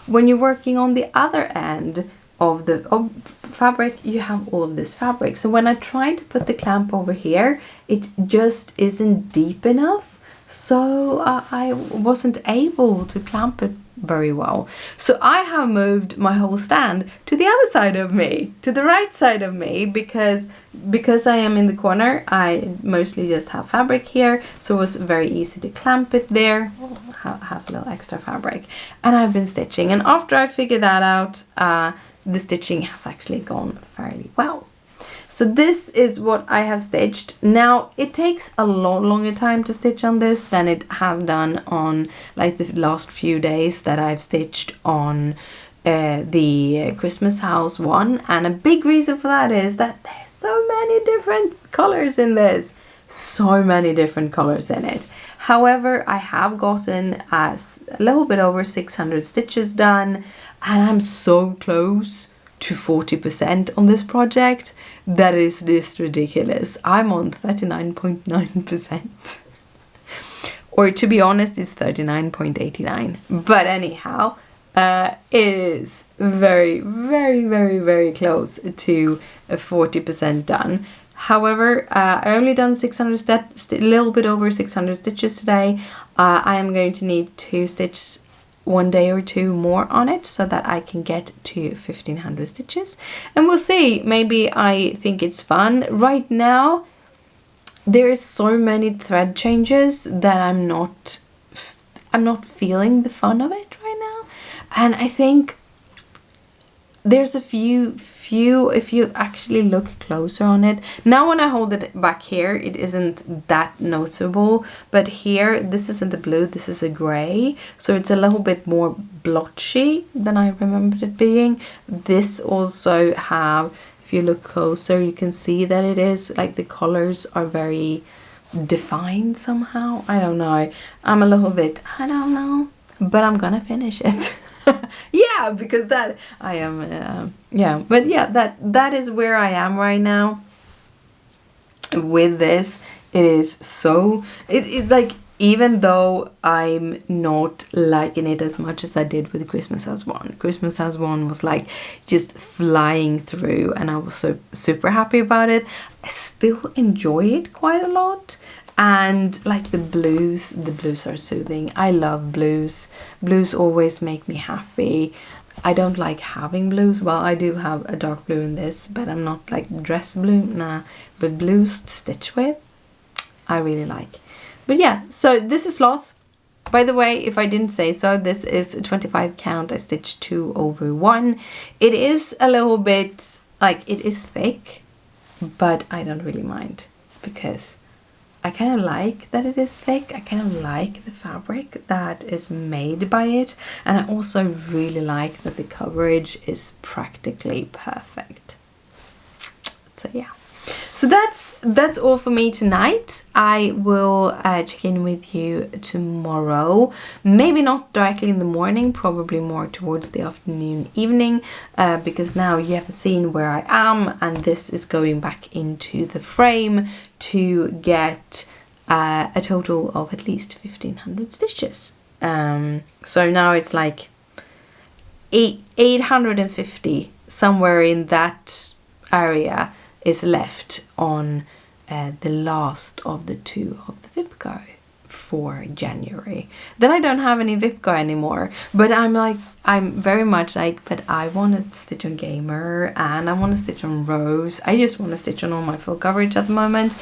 when you're working on the other end of the fabric, you have all of this fabric. So when I try to put the clamp over here, it just isn't deep enough. So I wasn't able to clamp it very well. So I have moved my whole stand to the other side of me, to the right side of me, because I am in the corner. I mostly just have fabric here, so it was very easy to clamp it there. Has a little extra fabric, and I've been stitching, and after I figured that out, the stitching has actually gone fairly well. So this is what I have stitched. Now it takes a lot longer time to stitch on this than it has done on like the last few days that I've stitched on the Christmas house one, and a big reason for that is that there's so many different colors in this. So many different colors in it. However, I have gotten a little bit over 600 stitches done, and I'm so close to 40% on this project that is just ridiculous. I'm on 39.9%. Or to be honest, it's 39.89. But anyhow, it is very, very, very, very close to 40% done. However, I only done 600 a little bit over 600 stitches today. I am going to need to stitch one day or two more on it so that I can get to 1500 stitches, and we'll see. Maybe I think it's fun. Right now there is so many thread changes that I'm not feeling the fun of it right now, and I think there's a few if you actually look closer on it. Now when I hold it back here, it isn't that noticeable, but here, this isn't a blue, this is a gray, so it's a little bit more blotchy than I remembered it being. This also have, if you look closer, you can see that it is like the colors are very defined somehow. I don't know, I'm a little bit, I don't know, but I'm gonna finish it. Yeah, because that I am yeah, but yeah, that is where I am right now with this. It is so it's like, even though I'm not liking it as much as I did with Christmas House 1. Christmas House 1 was like just flying through, and I was so super happy about it. I still enjoy it quite a lot. And like the blues are soothing. I love blues. Blues always make me happy. I don't like having blues. Well, I do have a dark blue in this, but I'm not like dress blue, nah. But blues to stitch with, I really like. But yeah, so this is Sloth. By the way, if I didn't say so, this is a 25 count. I stitched 2 over 1. It is a little bit, like, it is thick, but I don't really mind, because I kind of like that it is thick. I kind of like the fabric that is made by it. And I also really like that the coverage is practically perfect. So yeah. So that's all for me tonight. I will check in with you tomorrow. Maybe not directly in the morning, probably more towards the afternoon, evening, because now you have seen where I am, and this is going back into the frame to get a total of at least 1500 stitches. So now it's like 850, somewhere in that area is left on the last of the 2 of the Vipco for January. Then I don't have any Vipco anymore, but I'm very much like, but I want to stitch on Gamer, and I want to stitch on Rose. I just want to stitch on all my full coverage at the moment,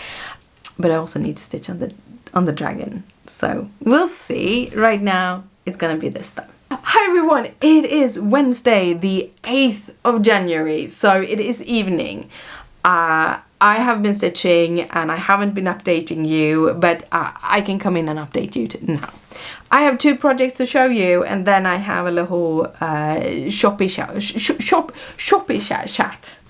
but I also need to stitch on the Dragon. So we'll see. Right now it's gonna be this though. Hi everyone, it is Wednesday the 8th of January, so it is evening. I have been stitching and I haven't been updating you, but I can come in and update you now. I have 2 projects to show you, and then I have a little shoppy chat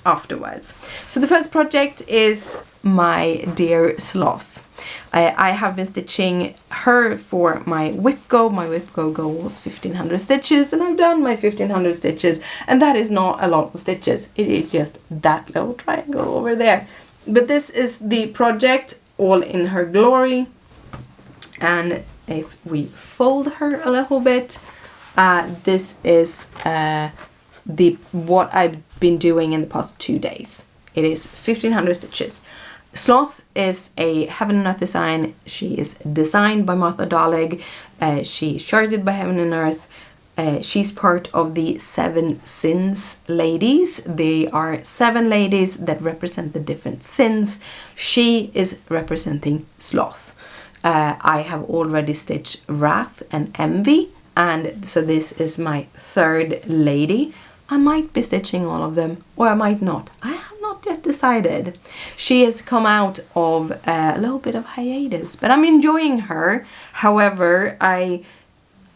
afterwards. So the first project is my dear Sloth. I have been stitching her for my whip go. My whip go goal was 1500 stitches, and I've done my 1500 stitches, and that is not a lot of stitches. It is just that little triangle over there. But this is the project all in her glory, and if we fold her a little bit, This is what I've been doing in the past 2 days. It is 1500 stitches. Sloth is a Heaven and Earth design. She is designed by Martha Dalig. She is charted by Heaven and Earth. She's part of the 7 sins ladies. They are 7 ladies that represent the different sins. She is representing Sloth. I have already stitched Wrath and Envy, and so this is my 3rd lady. I might be stitching all of them, or I might not. I have not yet decided. She has come out of a little bit of hiatus, but I'm enjoying her. However, I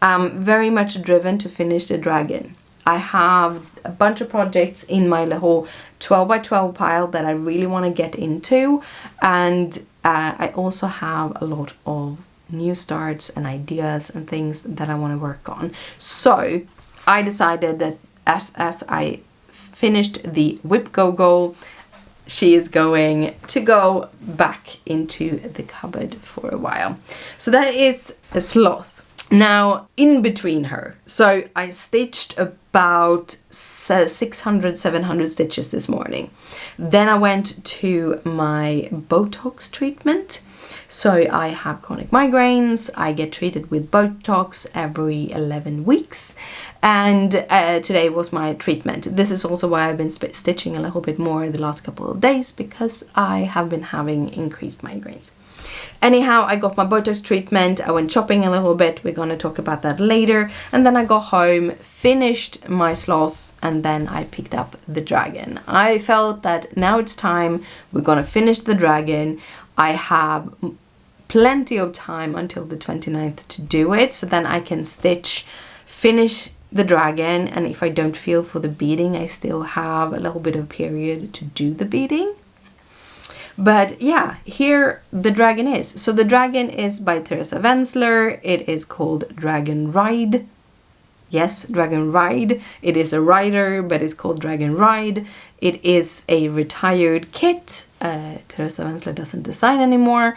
am very much driven to finish the dragon. I have a bunch of projects in my little 12 by 12 pile that I really want to get into, and I also have a lot of new starts and ideas and things that I want to work on. So I decided that as I finished the Whip Go Goal, she is going to go back into the cupboard for a while. So that is a Sloth. Now, in between her, so I stitched about 600, 700 stitches this morning. Then I went to my Botox treatment. So I have chronic migraines. I get treated with Botox every 11 weeks. And today was my treatment. This is also why I've been stitching a little bit more the last couple of days, because I have been having increased migraines. Anyhow, I got my Botox treatment. I went shopping a little bit. We're going to talk about that later. And then I got home, finished my Sloth, and then I picked up the dragon. I felt that now it's time. We're going to finish the dragon. I have plenty of time until the 29th to do it, so then I can finish the dragon, and if I don't feel for the beading, I still have a little bit of period to do the beading. But yeah, here the dragon is. So the dragon is by Teresa Wentzler. It is called Dragon Ride. Yes, Dragon Ride. It is a rider, but it's called Dragon Ride. It is a retired kit. Teresa Wentzler doesn't design anymore.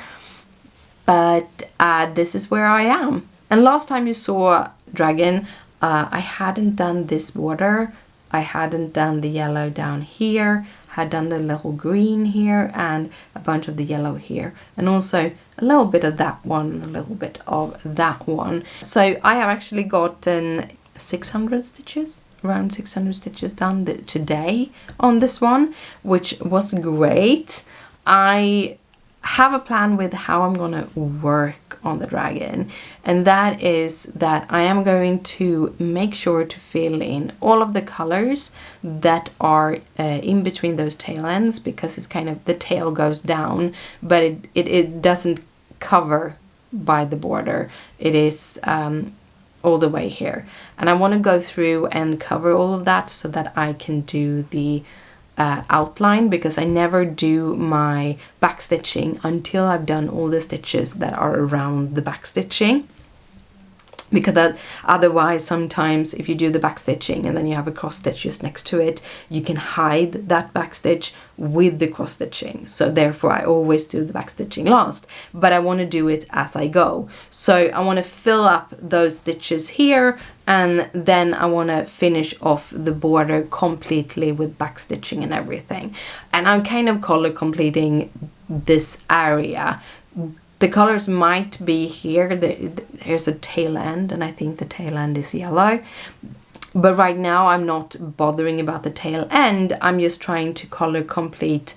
But this is where I am. And last time you saw Dragon, I hadn't done this border. I hadn't done the yellow down here. Had done the little green here and a bunch of the yellow here. And also a little bit of that one, a little bit of that one. So I have actually gotten 600 stitches, around 600 stitches done today on this one, which was great. I have a plan with how I'm gonna work on the dragon, and that is that I am going to make sure to fill in all of the colors that are in between those tail ends, because it's kind of, the tail goes down, but it doesn't cover by the border. It is all the way here, and I want to go through and cover all of that so that I can do the outline, because I never do my back stitching until I've done all the stitches that are around the back stitching, because otherwise sometimes if you do the back stitching and then you have a cross stitch just next to it, you can hide that back stitch with the cross stitching. So therefore I always do the back stitching last, but I want to do it as I go. So I want to fill up those stitches here, and then I want to finish off the border completely with back stitching and everything. And I'm kind of color completing this area. The colors might be here. There's a tail end, and I think the tail end is yellow. But right now I'm not bothering about the tail end. I'm just trying to color complete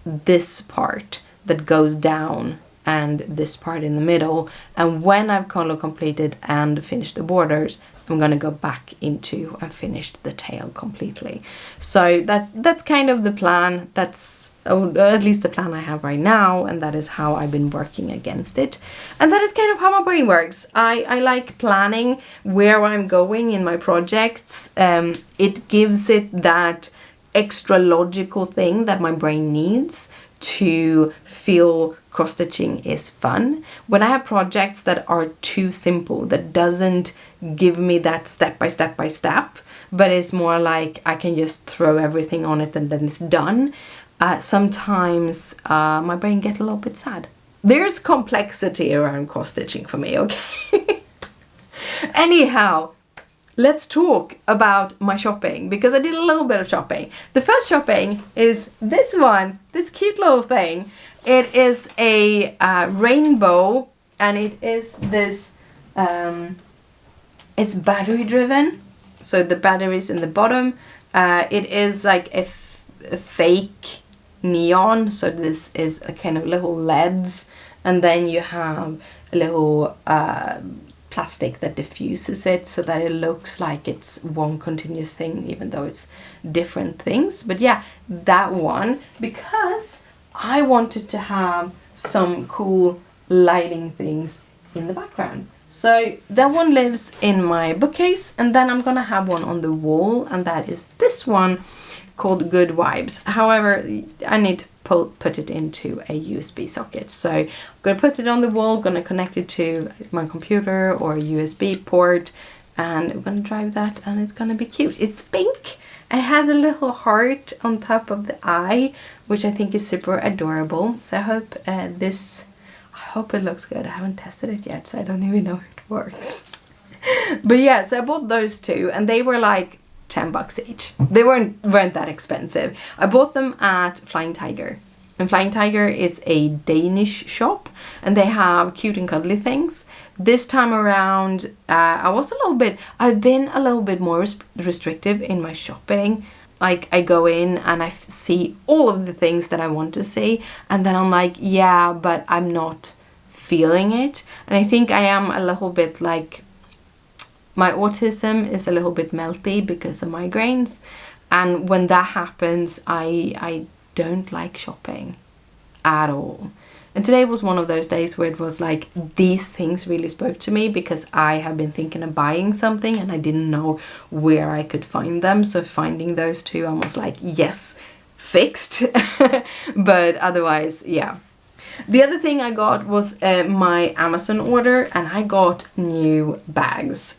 this part that goes down and this part in the middle. And when I've color completed and finished the borders, I'm gonna go back into and finish the tail completely. So that's kind of the plan. That's at least the plan I have right now, and that is how I've been working against it. And that is kind of how my brain works. I like planning where I'm going in my projects. It gives it that extra logical thing that my brain needs to feel cross-stitching is fun. When I have projects that are too simple, that doesn't give me that step by step by step, but it's more like I can just throw everything on it and then it's done, sometimes my brain gets a little bit sad. There's complexity around cross-stitching for me, okay? Anyhow, let's talk about my shopping, because I did a little bit of shopping. The first shopping is this one, this cute little thing. It is a rainbow, and it is this, it's battery driven. So the batteries in the bottom. It is like a fake neon. So this is a kind of little LEDs, and then you have a little plastic that diffuses it so that it looks like it's one continuous thing, even though it's different things. But yeah, that one, because I wanted to have some cool lighting things in the background. So that one lives in my bookcase, and then I'm gonna have one on the wall, and that is this one called Good Vibes. However, I need to put it into a USB socket. So I'm gonna put it on the wall, gonna connect it to my computer or a USB port, and I'm gonna drive that, and it's gonna be cute. It's pink. It has a little heart on top of the eye, which I think is super adorable. So I hope I hope it looks good. I haven't tested it yet, so I don't even know if it works. But yeah, so I bought those two, and they were like 10 bucks each. They weren't that expensive. I bought them at Flying Tiger. And Flying Tiger is a Danish shop, and they have cute and cuddly things. This time around, I've been a little bit more restrictive in my shopping. Like, I go in and I see all of the things that I want to see, and then I'm like, yeah, but I'm not feeling it. And I think I am a little bit like, my autism is a little bit melty because of migraines, and when that happens, I don't like shopping at all. And today was one of those days where it was like, these things really spoke to me, because I have been thinking of buying something and I didn't know where I could find them. So finding those two, I was like, yes, fixed. But otherwise, yeah. The other thing I got was my Amazon order, and I got new bags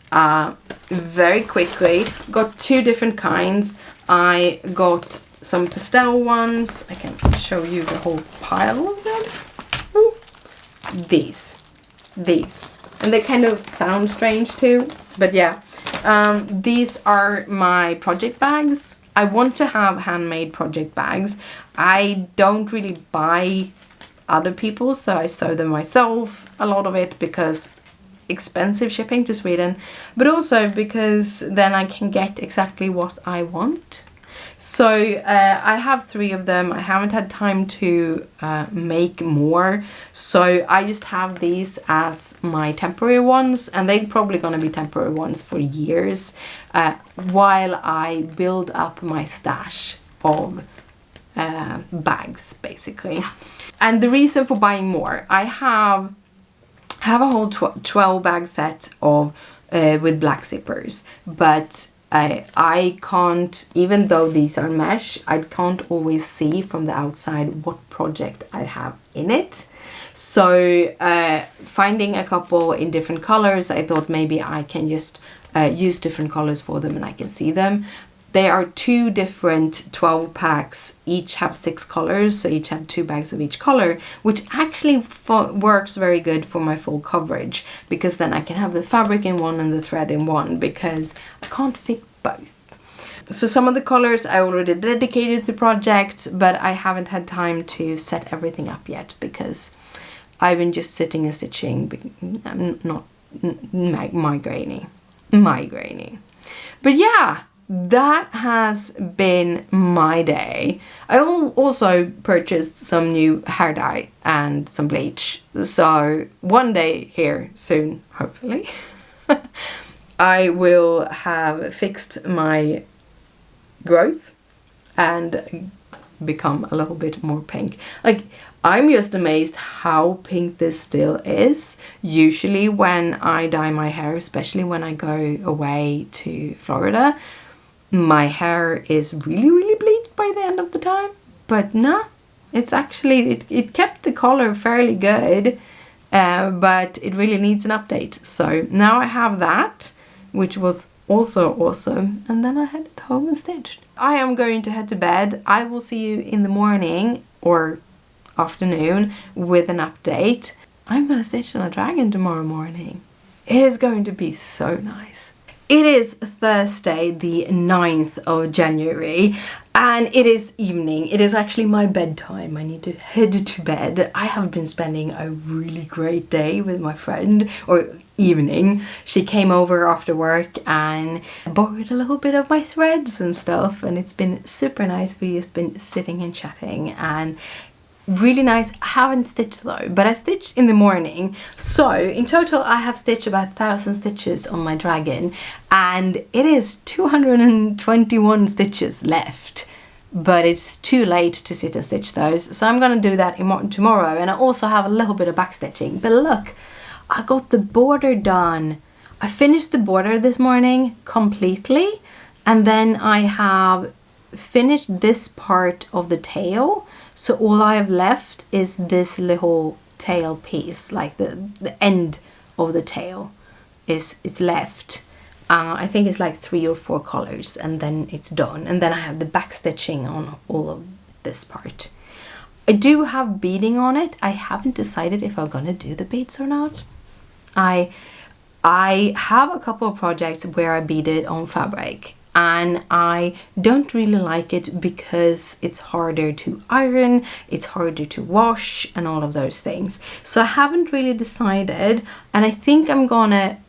very quickly. Got two different kinds. I got some pastel ones. I can show you the whole pile of them. Ooh. These. And they kind of sound strange too, but yeah. These are my project bags. I want to have handmade project bags. I don't really buy other people, so I sew them myself, a lot of it because expensive shipping to Sweden, but also because then I can get exactly what I want. So I have 3 of them. I haven't had time to make more, so I just have these as my temporary ones, and they're probably gonna be temporary ones for years while I build up my stash of bags, basically. And the reason for buying more, I have a whole 12 bag set of with black zippers, but I can't, even though these are mesh, I can't always see from the outside what project I have in it. So finding a couple in different colors, I thought maybe I can just use different colors for them and I can see them. They are 2 different 12 packs, each have 6 colors, so each have 2 bags of each color, which actually works very good for my full coverage, because then I can have the fabric in one and the thread in one, because I can't fit both. So some of the colors I already dedicated to projects, but I haven't had time to set everything up yet, because I've been just sitting and stitching. I'm not migrainy. But yeah, that has been my day. I also purchased some new hair dye and some bleach. So one day here soon, hopefully, I will have fixed my growth and become a little bit more pink. Like, I'm just amazed how pink this still is. Usually when I dye my hair, especially when I go away to Florida, my hair is really bleached by the end of the time. But nah, it's actually, it kept the color fairly good, but it really needs an update. So now I have that, which was also awesome, and then I headed home and stitched. I am going to head to bed. I will see you in the morning or afternoon with an update. I'm gonna stitch on a dragon tomorrow morning. It is going to be so nice. It is Thursday, the 9th of January, and it is evening. It is actually my bedtime. I need to head to bed. I have been spending a really great day with my friend, or evening. She came over after work and borrowed a little bit of my threads and stuff, and it's been super nice. We've just been sitting and chatting, and really nice. I haven't stitched though, but I stitched in the morning. So in total I have stitched about 1,000 stitches on my dragon, and it is 221 stitches left, but it's too late to sit and stitch those, so I'm gonna do that tomorrow. And I also have a little bit of back stitching. But look, I got the border done. I finished the border this morning completely, and then I have finished this part of the tail. So all I have left is this little tail piece, like the end of the tail is left. I think it's like 3 or 4 colors, and then it's done. And then I have the back stitching on all of this part. I do have beading on it. I haven't decided if I'm gonna do the beads or not. I have a couple of projects where I beaded on fabric, and I don't really like it because it's harder to iron, it's harder to wash, and all of those things. So I haven't really decided, and I think I'm gonna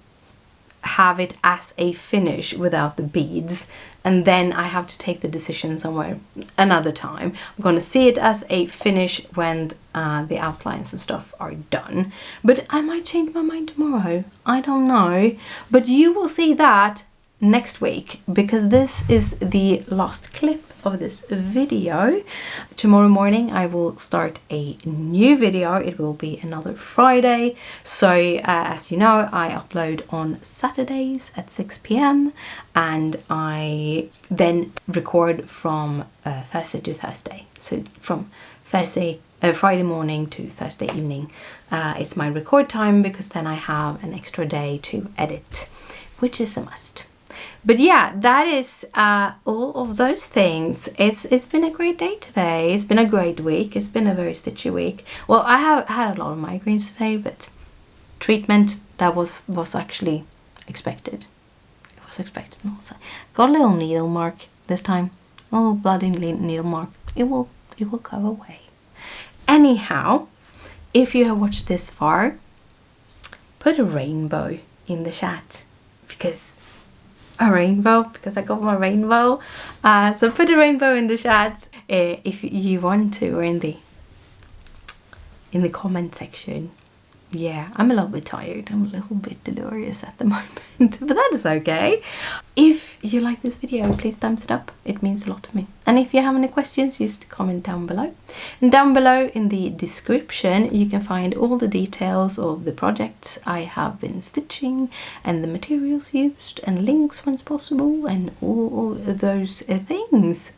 have it as a finish without the beads, and then I have to take the decision somewhere another time. I'm gonna see it as a finish when the outlines and stuff are done, but I might change my mind tomorrow. I don't know, but you will see that next week, because this is the last clip of this video. Tomorrow morning I will start a new video. It will be another Friday. So as you know, I upload on Saturdays at 6 p.m. and I then record from Thursday to Thursday. So from Friday morning to Thursday evening, it's my record time, because then I have an extra day to edit, which is a must. But yeah, that is all of those things. It's been a great day today. It's been a great week. It's been a very stitchy week. Well, I have had a lot of migraines today, but treatment, that was actually expected. It was expected also. Got a little needle mark this time. A little bloody needle mark. It will go away. Anyhow, if you have watched this far, put a rainbow in the chat, because I got my rainbow. So put a rainbow in the chat if you want to, or in the comment section. Yeah, I'm a little bit tired. I'm a little bit delirious at the moment, but that is okay. If you like this video, please thumbs it up. It means a lot to me. And if you have any questions, just comment down below. And down below in the description, you can find all the details of the projects I have been stitching, and the materials used, and links when possible, and all those things.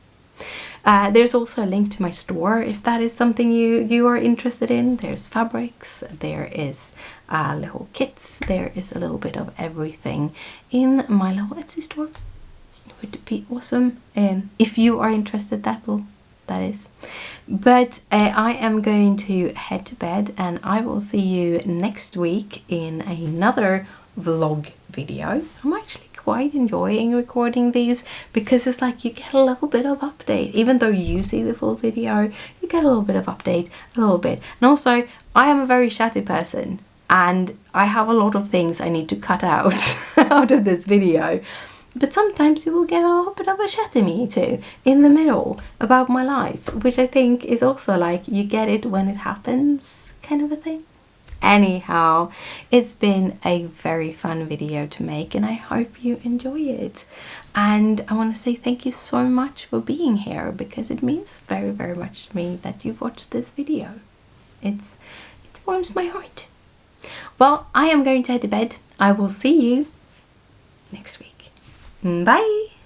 There's also a link to my store if that is something you are interested in. There's fabrics, there is little kits, there is a little bit of everything in my little Etsy store. It would be awesome if you are interested, that is. But I am going to head to bed, and I will see you next week in another vlog video. I'm actually quite enjoying recording these, because it's like you get a little bit of update. Even though you see the full video, you get a little bit of update, a little bit. And also, I am a very chatty person, and I have a lot of things I need to cut out out of this video. But sometimes you will get a little bit of a chatty me too in the middle about my life, which I think is also like you get it when it happens, kind of a thing. Anyhow, it's been a very fun video to make, and I hope you enjoy it. And I want to say thank you so much for being here, because it means very, very much to me that you watched this video. It warms my heart. Well, I am going to head to bed. I will see you next week. Bye!